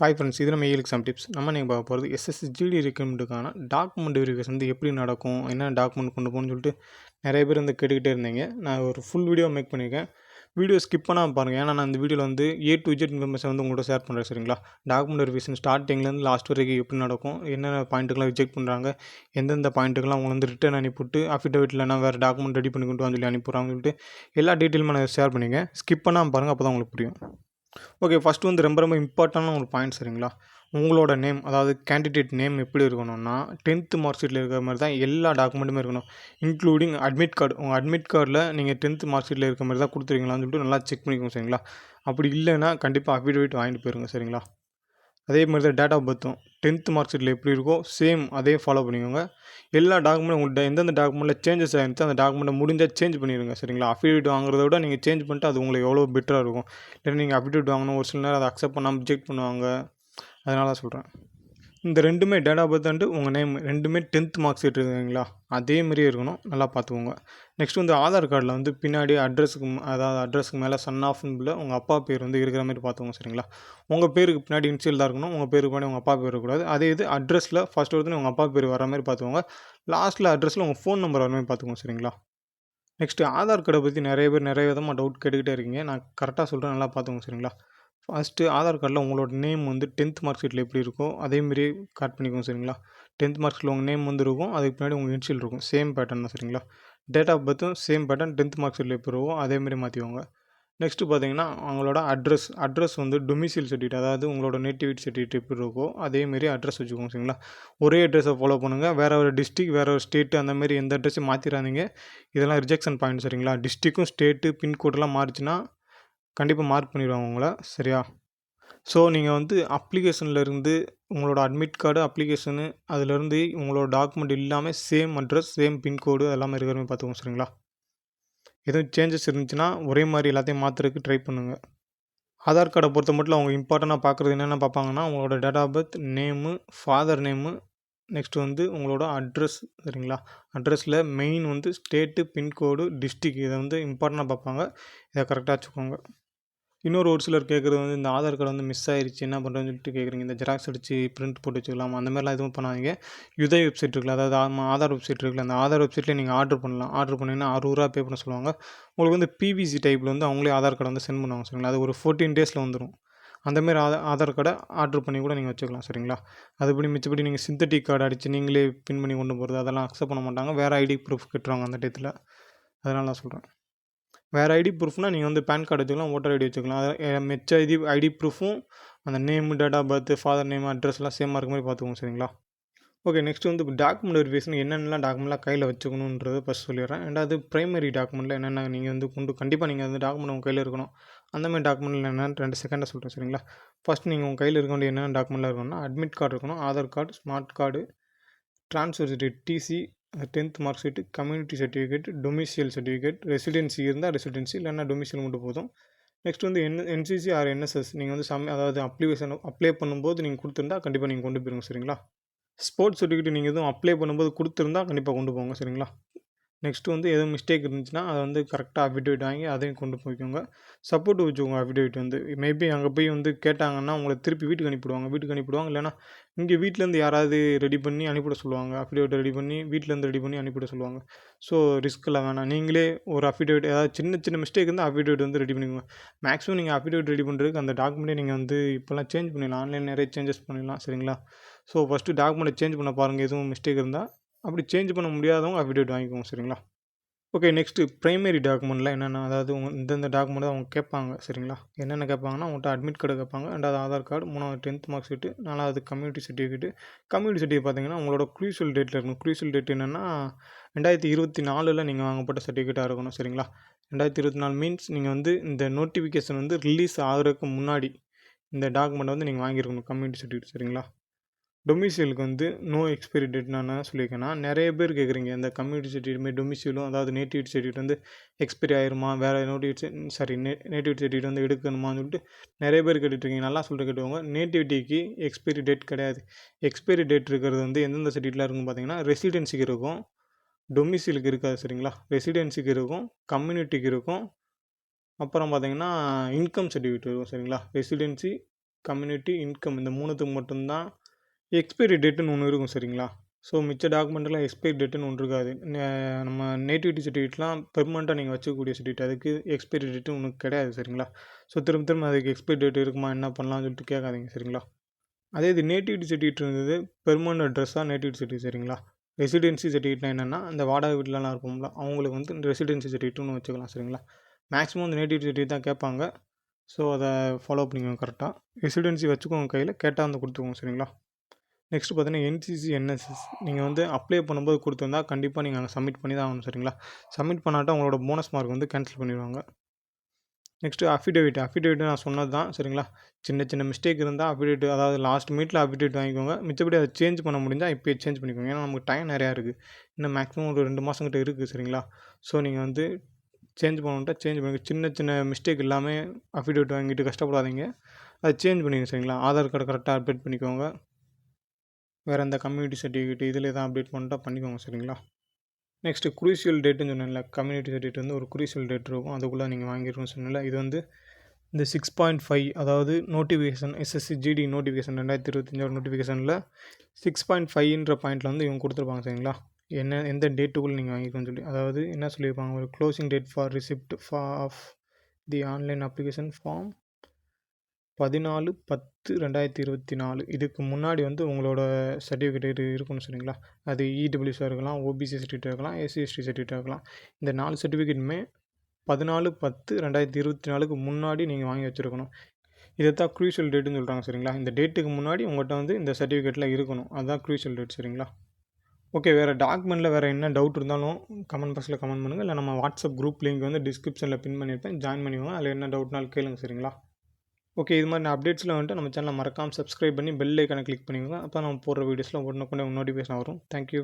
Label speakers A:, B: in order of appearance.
A: Hi friends, இது நம்ம exam tips. நம்ம நீங்கள் பார்க்க போகிறது எஸ்எஸ்ஜிடி ரெக்ரூட்மெண்ட்டுக்கான டாக்குமெண்ட் வெரிஃபிகேஷன் வந்து எப்படி நடக்கும், என்ன டாக்குமெண்ட் கொண்டு போகணும்னு சொல்லிட்டு நிறைய பேர் வந்து கேட்டுக்கிட்டே இருந்தீங்க. நான் ஒரு ஃபுல் வீடியோ மேக் பண்ணியிருக்கேன். வீடியோ ஸ்கிப் பண்ணாமல் பாருங்கள். ஏன்னா நான் இந்த வீடியோவில் வந்து A to Z இன்ஃபர்மேஷன் வந்து உங்கள்கிட்ட ஷேர் பண்ணுறேன். சரிங்களா? டாக்குமெண்ட் வெரிஃபிகேஷன் ஸ்டார்டிங்லேருந்து லாஸ்ட் வரைக்கும் எப்படி நடக்கும், என்னென்ன பாயிண்ட்டுக்கெலாம் ரிஜெக்ட் பண்ணுறாங்க, எந்தெந்த பாயிண்ட்டுக்கெலாம் அவங்க வந்து ரிட்டர்ன் அனுப்பிவிட்டு அஃபிடவிட் இல்லைனா வேறு டாக்குமெண்ட் ரெடி பண்ணி கொண்டு வந்து சொல்லி அனுப்பிடுறாங்கன்னு சொல்லிட்டு எல்லா டீட்டெயிலுமே நான் ஷேர் பண்ணியிருக்கேன். ஸ்கிப் பண்ணாமல் பாருங்கள், அப்போ தான் உங்களுக்கு புரியும். ஓகே, ஃபஸ்ட்டு வந்து ரொம்ப இம்பார்ட்டண்டான ஒரு பாயிண்ட். சரிங்களா? உங்களோட நேம், அதாவது கேண்டிடேட் நேம் எப்படி இருக்கணும்னா 10th மார்க் ஷீட்டில் இருக்கிற மாதிரி தான் எல்லா டாக்குமெண்ட்டுமே இருக்கணும், இன்க்ளூடிங் அட்மிட் கார்டு. உங்கள் அட்மிட் கார்டில் நீங்கள் 10th மார்க் ஷீட்டில் இருக்கிற மாதிரி தான் கொடுத்துருக்கீங்களான்னு சொல்லிட்டு நல்லா செக் பண்ணிக்கோங்க. சரிங்களா? அப்படி இல்லைன்னா கண்டிப்பாக அஃபிடவிட் வாங்கிட்டு போயிருங்க. சரிங்களா? அதே மாதிரி தான் டேட் ஆஃப் பர்த்தும் 10th மார்க் ஷீட்டில் எப்படி இருக்கோ சேம் அதே ஃபாலோ பண்ணிக்கோங்க. எல்லா டாக்குமெண்ட்டும் உங்கள்கிட்ட எந்தெந்த டாக்குமெண்ட்டில் சேஞ்சஸ் ஆகிருந்துச்சு அந்த டாக்குமெண்ட்டை முடிஞ்சால் சேஞ்ச் பண்ணிடுங்க. சரிங்களா? அஃபிடவிட் வாங்குறத விட நீங்கள் சேஞ்ச் பண்ணிட்டு அது உங்களுக்கு எவ்வளோ பெட்டராக இருக்கும். இல்லை நீங்கள் அஃபிடவிட் வாங்கணும், ஒரு சில நேரம் அதை அக்செப்ட் பண்ணாமல் ரிஜெக்ட் பண்ணுவாங்க. அதனால தான் சொல்கிறேன். இந்த ரெண்டுமே டேட் ஆஃப் பர்த் அண்டு உங்கள் நேம் ரெண்டுமே 10th மார்க் ஷீட் இருக்குங்களா, அதே மாதிரியே இருக்கணும். நல்லா பார்த்துக்கோங்க. நெக்ஸ்ட் வந்து ஆதார் கார்டில் வந்து பின்னாடி அட்ரஸுக்கு அதாவது அட்ரஸுக்கு மேலே சன் ஆஃப்னு உங்கள் அப்பா பேர் வந்து இருக்கிற மாதிரி பார்த்துக்கோங்க. சரிங்களா? உங்கள் பேருக்கு பின்னாடி இனிஷியல் தான் இருக்கணும், உங்கள் பேருக்கு பின்னாடி உங்கள் அப்பா பேர் இருக்கக்கூடாது. அதே இது அட்ரஸில் ஃபஸ்ட் ஒருத்தர் உங்கள் அப்பா பேர் வர மாதிரி பார்த்துக்கோங்க. லாஸ்ட்டில் அட்ரஸில் உங்கள் ஃபோன் நம்பர் வர மாதிரி பார்த்துக்கோங்க. சரிங்களா? நெக்ஸ்ட்டு ஆதார் கார்டை பற்றி நிறைய பேர் நிறைய விதமாக டவுட் கேட்டுக்கிட்டே இருக்கீங்க. நான் கரெக்டாக சொல்கிறேன், நல்லா பார்த்துக்கோங்க. சரிங்களா? ஃபஸ்ட்டு ஆதார் கார்டில் உங்களோட நேம் வந்து 10th மார்க் ஷீட்டில் எப்படி இருக்கோ அதேமாரி கட் பண்ணிக்கோங்க. சரிங்களா? 10th மார்க் ஷீட்டில் உங்கள் நேம் வந்து இருக்கும், அதுக்கு பின்னாடி உங்கள் இனிஷியல் இருக்கும், சேம் பேட்டர்ன் தான். சரிங்களா? டேட் ஆஃப் பர்த்தும் சேம் பேட்டர்ன் 10th மார்க் ஷீட்டில் எப்படி இருக்கோ அதேமாரி மாற்றிக்கோங்க. நெக்ஸ்ட்டு பார்த்தீங்கன்னா அவங்களோட அட்ரஸ் வந்து டொமிசியல் சர்டிஃபிகேட், அதாவது உங்களோட நேட்டிவிட்டி சர்டிஃபிகேட் எப்படி இருக்கோ அதேமாரி அட்ரஸ் வச்சுக்கோங்க. சரிங்களா? ஒரே அட்ரஸை ஃபாலோ பண்ணுங்கள். வேறு ஒரு டிஸ்ட்ரிக், வேறு ஒரு ஸ்டேட்டு அந்தமாரி எந்த அட்ரஸையும் மாற்றிடாதீங்க. இதெல்லாம் ரிஜெக்ஷன் பாயிண்ட். சரிங்களா? டிஸ்ட்ரிக்கும் ஸ்டேட்டு பின்கோடெலாம் மாறிச்சுன்னா கண்டிப்பாக மார்க் பண்ணிடுவாங்க உங்களை. சரியா? ஸோ நீங்கள் வந்து அப்ளிகேஷன்லேருந்து உங்களோட அட்மிட் கார்டு அப்ளிகேஷனு அதிலேருந்து உங்களோட டாக்குமெண்ட் இல்லாமல் சேம் அட்ரஸ், சேம் பின்கோடு எல்லாமே இருக்கிற மாதிரி பார்த்துக்கோங்க. சரிங்களா? எதுவும் சேஞ்சஸ் இருந்துச்சுன்னா ஒரே மாதிரி எல்லாத்தையும் மாற்றுறதுக்கு ட்ரை பண்ணுங்கள். ஆதார் கார்டை பொறுத்த மட்டும் அவங்க இம்பார்ட்டண்ட்டாக பார்க்குறது என்னென்ன பார்ப்பாங்கன்னா உங்களோட date of birth, name, father name, next வந்து உங்களோட அட்ரஸ். சரிங்களா? அட்ரஸில் மெயின் வந்து ஸ்டேட்டு, பின்கோடு, டிஸ்ட்ரிக், இதை வந்து இம்பார்ட்டண்ட்டாக பார்ப்பாங்க. இதை கரெக்டாக வச்சுக்கோங்க. ஒரு சிலர் கேட்குறது வந்து இந்த ஆதார் கார்டு வந்து மிஸ் ஆயிடுச்சு, என்ன பண்ணுறதுன்னு சொல்லிட்டு கேட்குறீங்க. இந்த ஜெராக்ஸ் அடித்து பிரிண்ட் போட்டு வச்சுக்கலாமா, அந்த மாதிரிலாம் எதுவும் பண்ணாதீங்க. யுதய் வெப்சைட் இருக்குல்ல, அதாவது ஆதார் வெப்சைட் இருக்குல்ல, அந்த ஆதார் வெப்சைட்லேயே நீங்கள் ஆர்டர் பண்ணலாம். ஆர்டர் பண்ணிங்கன்னா 60 ரூபா பே பண்ண சொல்லுவாங்க. உங்களுக்கு வந்து பிவிசி டைப்பில் வந்து அவங்களே ஆதார் கார்டு வந்து சென்ட் பண்ணுவாங்க. சரிங்களா? அது ஒரு 14 டேஸில் வந்துடும். அந்தமாரி ஆதார் கார்டை ஆர்டர் பண்ணி கூட நீங்கள் வச்சுக்கலாம். சரிங்களா? அதுபடி மிச்சப்படி நீங்கள் சிந்தட்டிக் கார்டு அடித்து நீங்களே பின் பண்ணி கொண்டு போகிறது அதெல்லாம் அக்செப்ட் பண்ண மாட்டாங்க. வேறு ஐடி ப்ரூஃப் கேட்டுருவாங்க அந்த டயத்தில். அதனால நான் சொல்கிறேன். வேறு ஐடி ப்ரூஃப்னால் நீங்கள் வந்து பேன் கார்டு வச்சுக்கலாம், ஓட்டர் ஐடி வச்சுக்கலாம். அதை மிச்ச ஐடி ப்ரூஃபும் அந்த name, date of birth, father name, அட்ரஸ்லாம் சேமாக இருக்க மாதிரி பார்த்துக்கோங்க. சரிங்களா? ஓகே, நெக்ஸ்ட் வந்து டாக்குமெண்ட் வெரிஃபிகேஷன் என்னென்னலாம் டாக்குமெண்ட்லாம் கையில் வச்சுக்கணுன்றதை ஃபஸ்ட் சொல்லிடுறேன். ரெண்டாவது பிரைமரி டாக்குமெண்ட்டில் என்னென்ன நீங்கள் வந்து கண்டிப்பாக நீங்கள் வந்து டாக்குமெண்ட் உங்கள் கையில் இருக்கணும். அந்தமாதிரி டாக்குமெண்ட்டில் என்னென்னு 2 செகண்டாக சொல்கிறேன். சரிங்களா? ஃபஸ்ட் நீங்கள் உங்கள் கையில் இருக்க வேண்டிய என்னென்ன டாக்குமெண்ட்லாம் இருக்கணும்னா அட்மிட் கார்டு இருக்கணும், Aadhaar card, smart card, transfer certificate, TC, 10th mark sheet, community certificate, domicile certificate, residency இருந்தால் ரெசிடென்சி, இல்லைன்னா டொமிசியல் மட்டும் போதும். நெக்ஸ்ட் வந்து என்சிசி ஆர் என்எஸ்எஸ் நீங்கள் வந்து அதாவது அப்ளை பண்ணும்போது நீங்கள் கொடுத்துருந்தா கண்டிப்பாக நீங்கள் கொண்டு போயிருங்க. சரிங்களா? ஸ்போர்ட்ஸ் சர்டிஃபிகேட் நீங்கள் எதுவும் அப்ளை பண்ணும்போது கொடுத்துருந்தா கண்டிப்பாக கொண்டு போங்க. சரிங்களா? நெக்ஸ்ட்டு வந்து எதுவும் மிஸ்டேக் இருந்துச்சுன்னா அதை வந்து கரெக்டாக அஃபிடவிட் வாங்கி அதையும் கொண்டு போய்க்கோங்க. சப்போர்ட் வச்சுக்கோங்க. அஃபிடவிட் வந்து மேபி அங்கே போய் வந்து கேட்டாங்கன்னா உங்களை திருப்பி வீட்டுக்கு அனுப்பிவிடுவாங்க. இல்லைனா இங்கே வீட்டிலேருந்து யாராவது ரெடி பண்ணி அனுப்பிவிட சொல்லுவாங்க. அஃபிடவிட் ரெடி பண்ணி வீட்டிலேருந்து ரெடி பண்ணி அனுப்பிவிட சொல்லுவாங்க. ஸோ ரிஸ்க்கெல்லாம் வேணாம். நீங்களே ஒரு அஃபிடவிட் ஏதாவது சின்ன சின்ன மிஸ்டேக் இருந்தால் அஃபிடவிட் வந்து ரெடி பண்ணிக்கோங்க. மேக்ஸிமம் நீங்கள் அஃபிடவிட் ரெடி பண்ணுறதுக்கு அந்த டாக்குமெண்ட்டே நீங்கள் வந்து இப்போல்லாம் சேஞ்ச் பண்ணிடலாம். ஆன்லைன் நிறைய சேஞ்சஸ் பண்ணிடலாம். சரிங்களா? ஸோ ஃபஸ்ட்டு டாக்குமெண்ட்டை சேஞ்ச் பண்ண பாருங்கள். எதுவும் மிஸ்டேக் இருந்தால் அப்படி சேஞ்ச் பண்ண முடியாதவங்க அஃபிடவிட் வாங்கிக்கோங்க. சரிங்களா? ஓகே, நெக்ஸ்ட்டு பிரைமரி டாக்குமெண்ட்லாம் என்னென்ன, அதாவது இந்தந்த டாக்குமெண்ட் தான் அவங்க கேட்பாங்க. சரிங்களா? என்னென்ன கேட்பாங்கன்னா உங்கள்கிட்ட அட்மிட் கார்டு கேட்பாங்க, 2வது ஆதார் கார்டு, 3வது 10th மார்க் ஷீட்டு, 4வது கம்யூனிட்டி சர்டிஃபிகேட்டு. கம்யூனிட்டி சர்டிஃபிகேட் பார்த்தீங்கன்னா உங்களோட க்ரூஷியல் டேட்டில் இருக்கணும். க்ரூஷியல் டேட் என்னென்னா 2024 நீங்கள் வாங்கப்பட்ட சர்டிஃபிகேட்டாக இருக்கணும். சரிங்களா? 2024 மீன்ஸ் நீங்கள் வந்து இந்த நோட்டிஃபிகேஷன் வந்து ரிலீஸ் ஆகிறதுக்கு முன்னாடி இந்த டாக்குமெண்ட்டை வந்து நீங்கள் வாங்கியிருக்கணும், கம்யூனிட்டி சர்டிஃபிகேட். சரிங்களா? டொமிசியலுக்கு வந்து நோ எக்ஸ்பைரி டேட் நான் என்ன சொல்லியிருக்கேன்னா, நிறைய பேர் கேட்குறீங்க இந்த கம்யூனிட்டி சர்டிஃபிகேட் டொமிசியலும், அதாவது நேட்டிவிட்டி சர்டிஃபிகேட் வந்து எக்ஸ்பைரி ஆயிருமா, வேறு நேட்டிவிட்டி சர்டிஃபிகேட் வந்து எடுக்கணுமான்னு சொல்லிட்டு நிறைய பேர் கேட்டுட்ருக்கீங்க. நல்லா சொல்லிட்டு கேட்டுக்கோங்க. நேட்டிவிட்டிக்கு எக்ஸ்பைரி டேட் கிடையாது. எக்ஸ்பைரி டேட் இருக்கிறது வந்து எந்தெந்த சர்டிஃபிகேட்லாம் இருக்குன்னு பார்த்தீங்கன்னா ரெசிடென்சிக்கு இருக்கும், டொமிசியலுக்கு இருக்காது. சரிங்களா? ரெசிடென்சிக்கு இருக்கும், கம்யூனிட்டிக்கு இருக்கும், அப்புறம் பார்த்தீங்கன்னா இன்கம் சர்டிஃபிகேட் இருக்கும். சரிங்களா? ரெசிடென்சி, கம்யூனிட்டி, இன்கம் இந்த 3த்துக்கு மட்டும்தான் எக்ஸ்பைரி டேட்டுன்னு ஒன்று இருக்கும் சரிங்களா. ஸோ மிச்ச டாக்குமெண்ட்லாம் எக்ஸ்பைரி டேட்டுன்னு ஒன்று இருக்காது. நம்ம நேட்டிவிட்டி சர்டிஃபிகேட்லாம் பெர்மனெண்ட்டாக நீங்கள் வச்சுக்கக்கூடிய சர்டிஃபிகேட், அதுக்கு எக்ஸ்பைரி டேட்டு ஒன்று கிடையாது சரிங்களா. ஸோ திரும்ப அதுக்கு எக்ஸ்பைரி டேட் இருக்குமா என்ன பண்ணலாம்னு சொல்லிட்டு கேட்காதீங்க சரிங்களா. அதே இது நேட்டிவிட்டி சர்டிஃபிகேட் இருந்தது பெர்மனெண்ட் அட்ரஸாக நேட்டிவிட்டி சர்டிஃபிகேட் சரிங்களா. ரெசிடென்சி சர்டிஃபிகேட்னா என்னென்னா அந்த வாடகை வீட்டிலலாம் இருப்போம்ல அவங்களுக்கு வந்து இந்த ரெசிடென்சி சர்டிஃபிகேட்னு வச்சுக்கலாம் சரிங்களா. மேக்ஸிமம் இந்த நேட்டிவிட்டி சர்டிஃபிகேட் தான் கேட்பாங்க. ஸோ அதை ஃபாலோ பண்ணிக்கோங்க கரெக்டாக. ரெசிடென்சி வச்சுக்கோங்க கையில், கேட்டால் வந்து கொடுத்துக்கோங்க சரிங்களா. நெக்ஸ்ட்டு பார்த்தீங்கன்னா என்சிசி, என்எஸ்எஸ் நீங்கள் வந்து அப்ளை பண்ணும்போது கொடுத்துருந்தா கண்டிப்பாக நீங்கள் அங்கே சப்மிட் பண்ணி தான் ஆகணும் சரிங்களா. சப்மிட் பண்ணாட்டால் உங்களோட போனஸ் மார்க் வந்து கேன்சல் பண்ணிடுவாங்க. நெக்ஸ்ட்டு அஃபிடேவிட் நான் சொன்னது தான் சரிங்களா. சின்ன மிஸ்டேக் இருந்தால் அஃபிடேவிட், அதாவது லாஸ்ட் மினிட்ல அஃபிடேவிட் வாங்கிக்கோங்க. மிச்சப்படி அதை சேஞ்ச் பண்ண முடிஞ்சால் இப்போயே சேஞ்ச் பண்ணிக்கோங்க. ஏன்னா நமக்கு டைம் நிறையா இருக்குது. இன்னும் மேக்ஸிமம் ஒரு 2 மாதம் கிட்ட இருக்குது சரிங்களா. ஸோ நீங்கள் வந்து சேஞ்ச் பண்ணணுன்ட்டா சேஞ்ச் பண்ணுங்கள். சின்ன மிஸ்டேக் இல்லாமல் அஃபிடேவிட் வாங்கிட்டு கஷ்டப்படாதீங்க. அதை சேஞ்ச் பண்ணிடுங்க சரிங்களா. ஆதார் கார்டு கரெக்டாக அப்டேட் பண்ணிக்கோங்க. வேறு எந்த கம்யூனிட்டி சர்டிஃபிகேட் இதில் எதாவது அப்டேட் பண்ணிட்டா பண்ணிக்கோங்க சரிங்களா. நெக்ஸ்ட்டு குரூஷியல் டேட்டுன்னு சொன்னேன்ல, கம்யூனிட்டி சர்டிஃபிகேட் வந்து ஒரு குரூஷியல் டேட் இருக்கும், அதுக்குள்ளே நீங்கள் வாங்கிருக்கணும்னு சொன்னேன்ல. இது வந்து இந்த 6.5 அதாவது நோட்டிஃபிகேஷன் எஸ்எஸ்சி ஜிடி நோட்டிஃபிகேஷன் 2025 நோட்டிஃபிகேஷனில் 6.5ன்ற பாயிண்டில் வந்து இவங்க கொடுத்துருப்பாங்க சரிங்களா. எந்த டேட்டுக்குள்ளே நீங்கள் வாங்கிக்கணும்னு சொல்லி, அதாவது என்ன சொல்லியிருப்பாங்க, ஒரு closing date for receipt of the online application form 14/10/2024 இதுக்கு முன்னாடி வந்து உங்களோட சர்டிஃபிகேட் இருக்கணும் சரிங்களா. அது இடபிள்யூஸாக இருக்கலாம், ஓபிசி சர்டிஃபிகேட் இருக்கலாம், எஸ்சி எஸ்டி சர்டிஃபிகேட் இருக்கலாம். இந்த 4 சர்டிஃபிகேட்டுமே 14/10/2024க்கு முன்னாடி நீங்கள் வாங்கி வச்சுருக்கணும். இதை தான் க்ரூஷியல் டேட்டுன்னு சொல்கிறாங்க சரிங்களா. இந்த டேட்டுக்கு முன்னாடி உங்கள்கிட்ட வந்து இந்த சர்டிஃபிகேட்டில் இருக்கணும், அதுதான் க்ரூஷியல் டேட் சரிங்களா. ஓகே, வேறு டாக்குமெண்ட்டில் வேறு என்ன டவுட் இருந்தாலும் கமெண்ட் பாக்ஸில் கமெண்ட் பண்ணுங்கள். இல்லை நம்ம வாட்ஸ்அப் குரூப் லிங்க் வந்து டிஸ்கிரிப்ஷனில் பின் பண்ணியிருப்பேன், ஜாயின் பண்ணிக்கோங்க. அதில் என்ன டவுட்னாலும் கேளுங்க சரிங்களா. ஓகே, இது மாதிரி அப்டேட்ஸ்லாம் வந்துட்டு நம்ம சேனலை மறக்காமல் சப்ஸ்கிரைப் பண்ணி பெல் ஐக்கானை கிளிக் பண்ணிக்கோங்க. அப்போ நம்ம போடுற வீடியோஸில் உடனுக்குடனே நோட்டிஃபிகேஷன் வரும். தேங்க்யூ.